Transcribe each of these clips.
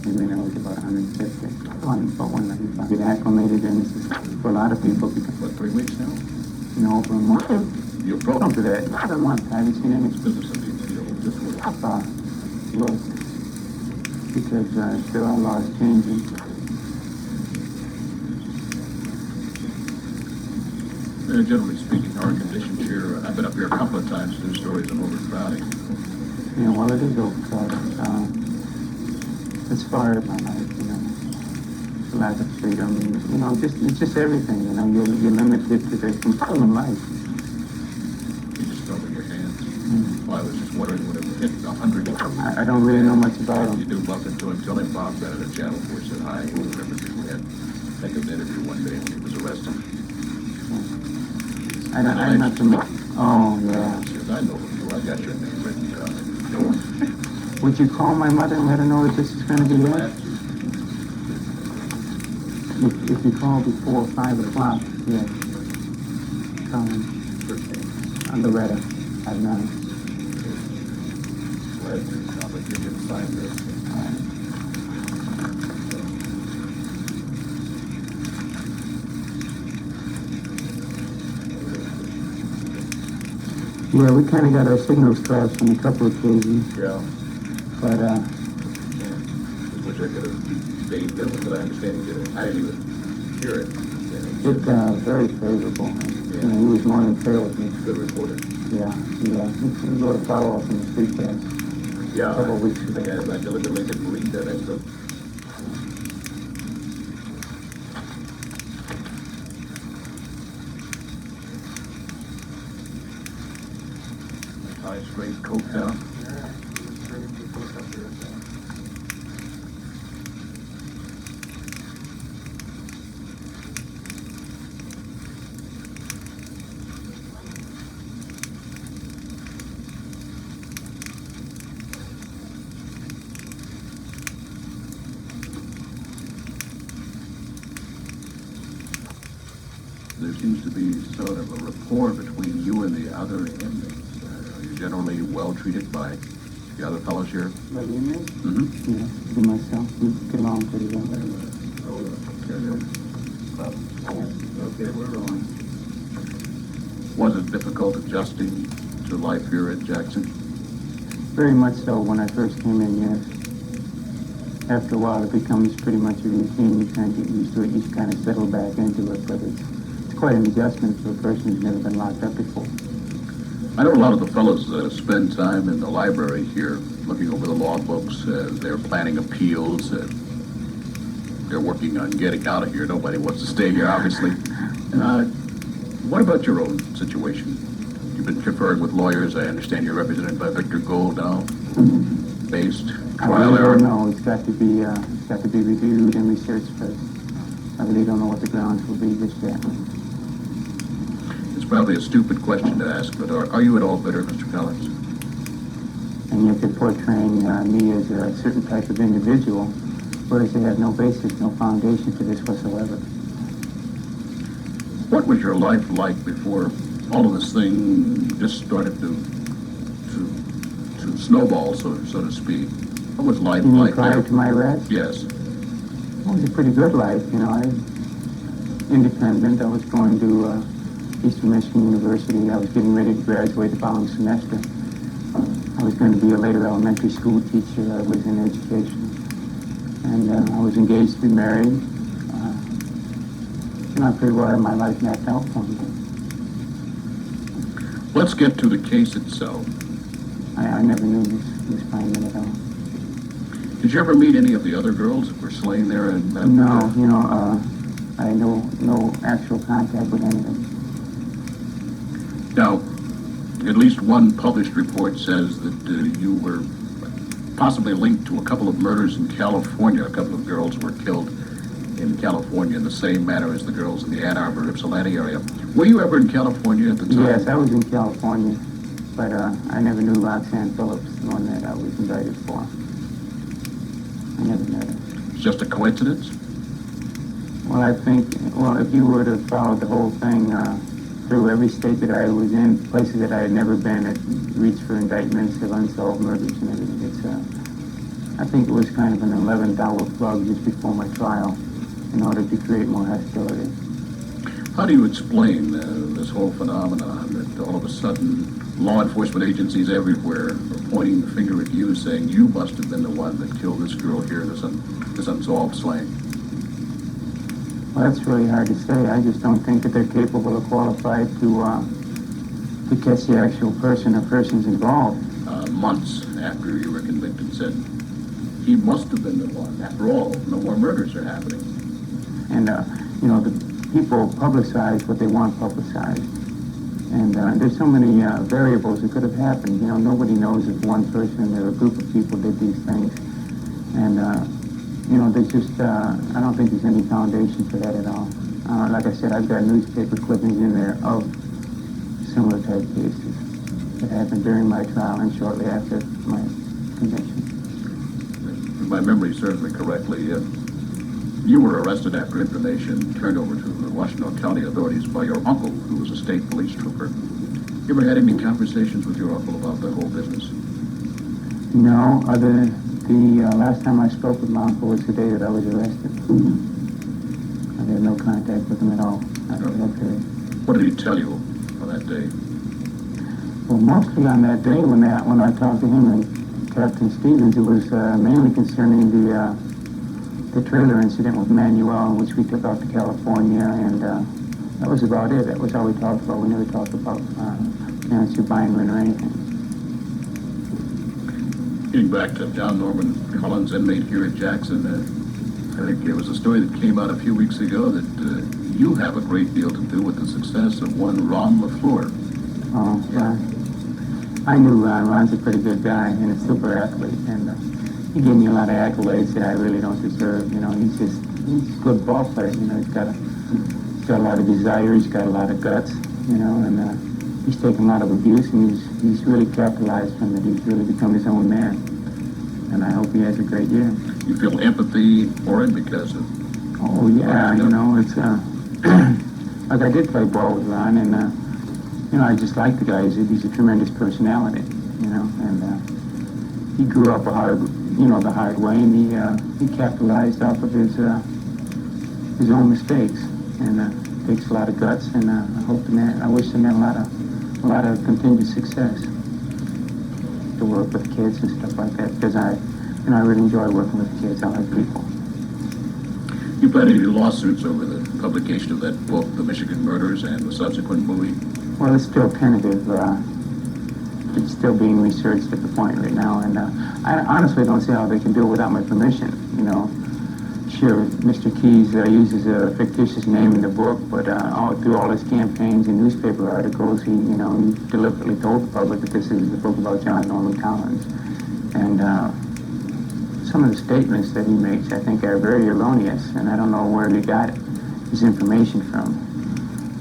approximately when I was about 150. But when I get acclimated, and for a lot of people, because What, 3 weeks now? over a month. You're Up broken. to that, not a month. I haven't seen any Business of the field. This was look, because there are laws changing. Generally speaking, our conditions here, I've been up here a couple of times to do stories on overcrowding. Well, it is overcrowded. As far as my life, the lack of freedom, it's just everything, you're limited to the component life. You just felt in your hands. Well, I was just wondering when it hit 100. I don't really know much about You him. do bump into him. Tell him Bob that at a channel 4 said hi. He remembers we had taken an interview one day when he was arrested. I'm not familiar. Oh, yeah. He says, I know you. I got your name written down. Would you call my mother and let her know that this is going to be it? If you call before 5 o'clock, yes. On Loretta, at 9. I'll give you the sign there. Yeah, we kind of got our signals crossed on a couple of occasions. Yeah. But, Wish I could have stayed there, but I understand he did it. I didn't even hear it. it's very favorable. He was more than fair with me. Good reporter. Yeah. He wrote a follow-up in the street press. Yeah. Several weeks ago. I deliberately didn't read that extra. Tie straight coat down. There seems to be sort of a rapport between you and the other inmates. Are you generally well treated by the other fellows here? By the inmates? Mm-hmm. Yeah, me myself, we get along pretty well. Okay, we're on. Was it difficult adjusting to life here at Jackson? Very much so when I first came in, yes. After a while, it becomes pretty much a routine. You kind of get used to it. You kind of settle back into it, but it's quite an adjustment for a person who's never been locked up before. I know a lot of the fellows spend time in the library here looking over the law books. They're planning appeals. They're working on getting out of here. Nobody wants to stay here, obviously. What about your own situation? You've been conferring with lawyers. I understand you're represented by Victor Gold now. Based trial error? No, it's got to be reviewed and researched first. I really don't know what the grounds will be just yet. It's probably a stupid question to ask, but are you at all bitter, Mr. Collins? And yet they're portraying me as a certain type of individual, whereas they have no basis, no foundation for this whatsoever. What was your life like before all of this thing just started to snowball, so to speak? What was life like prior there? to my arrest? Yes. It was a pretty good life, I was independent. I was going to Eastern Michigan University. I was getting ready to graduate the following semester. I was going to be a later elementary school teacher. I was in education. And I was engaged to be married. I pretty well had my life mapped out for me. Let's get to the case itself. I never knew this finding at all. Did you ever meet any of the other girls that were slain there? No, I had no actual contact with any of them. Now, at least one published report says that you were possibly linked to a couple of murders in California. A couple of girls were killed in California in the same manner as the girls in the Ann Arbor, Ypsilanti area. Were you ever in California at the time? Yes, I was in California, but I never knew Roxanne Phillips, the one that I was indicted for. I never met her. It's just a coincidence? Well, I think, if you were to follow the whole thing through every state that I was in, places that I had never been, it reached for indictments of unsolved murders and everything. I think it was kind of an 11-hour plug just before my trial in order to create more hostility. How do you explain this whole phenomenon that all of a sudden law enforcement agencies everywhere are pointing the finger at you, saying you must have been the one that killed this girl here, this unsolved slaying? Well, that's really hard to say. I just don't think that they're capable or qualified to catch the actual person or persons involved. Months after you were convicted, said he must have been the one. After all, no more murders are happening. And, the people publicize what they want publicized. And there's so many variables that could have happened. Nobody knows if one person or a group of people did these things. And, there's just, I don't think there's any foundation for that at all. Like I said, I've got newspaper clippings in there of similar type cases that happened during my trial and shortly after my conviction. If my memory serves me correctly, you were arrested after information turned over to the Washington County authorities by your uncle, who was a state police trooper. You ever had any conversations with your uncle about the whole business? No, the last time I spoke with my uncle was the day that I was arrested. I had no contact with him at all after that period. What did he tell you on that day? Well, mostly on that day when I talked to him and Captain Stevens, it was mainly concerning the trailer incident with Manuel, in which we took out to California, and that was about it. That was all we talked about. We never talked about Karen Sue Beineman or anything. Getting back to John Norman Collins, inmate here at Jackson, I think there was a story that came out a few weeks ago that you have a great deal to do with the success of one Ron LaFleur. Oh, yeah. I knew Ron's a pretty good guy and a super athlete, and he gave me a lot of accolades that I really don't deserve. He's a good ball player. He's got a lot of desire. He's got a lot of guts. And he's taken a lot of abuse, and he's really capitalized from it. He's really become his own man, and I hope he has a great year. You feel empathy for him because of? Oh yeah, it's like I did play ball with Ron, and I just like the guy. He's a tremendous personality, and he grew up the hard way, and he capitalized off of his own mistakes, and it takes a lot of guts, and I wish the man a lot of continued success to work with kids and stuff like that, because I really enjoy working with kids. I like people. You've had any lawsuits over the publication of that book, The Michigan Murders, and the subsequent movie? Well, it's still tentative. It's still being researched at the point right now, and I honestly don't see how they can do it without my permission. Sure, Mr. Keyes uses a fictitious name in the book, but through all his campaigns and newspaper articles, he deliberately told the public that this is a book about John Norman Collins. And some of the statements that he makes, I think, are very erroneous, and I don't know where he got his information from.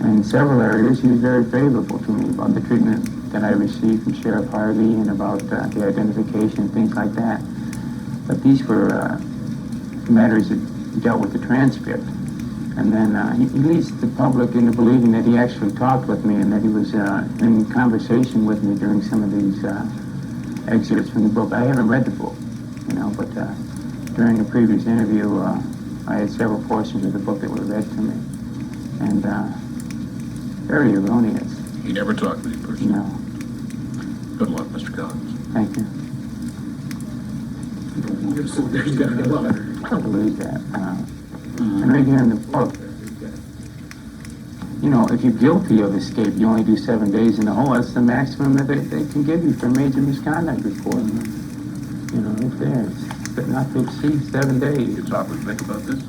And in several areas, he was very favorable to me about the treatment that I received from Sheriff Harvey and about the identification and things like that. But these were matters that dealt with the transcript. And then he leads the public into believing that he actually talked with me and that he was in conversation with me during some of these excerpts from the book. I haven't read the book, but during a previous interview, I had several portions of the book that were read to me. And very erroneous. He never talked with you personally? No. Good luck, Mr. Collins. Thank you. I don't believe that. And right here in the book, if you're guilty of escape, you only do 7 days in the hole. That's the maximum that they can give you for a major misconduct report. Right there. But not to exceed 7 days. You talk with Vic about this?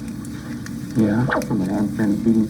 Yeah. I've been beating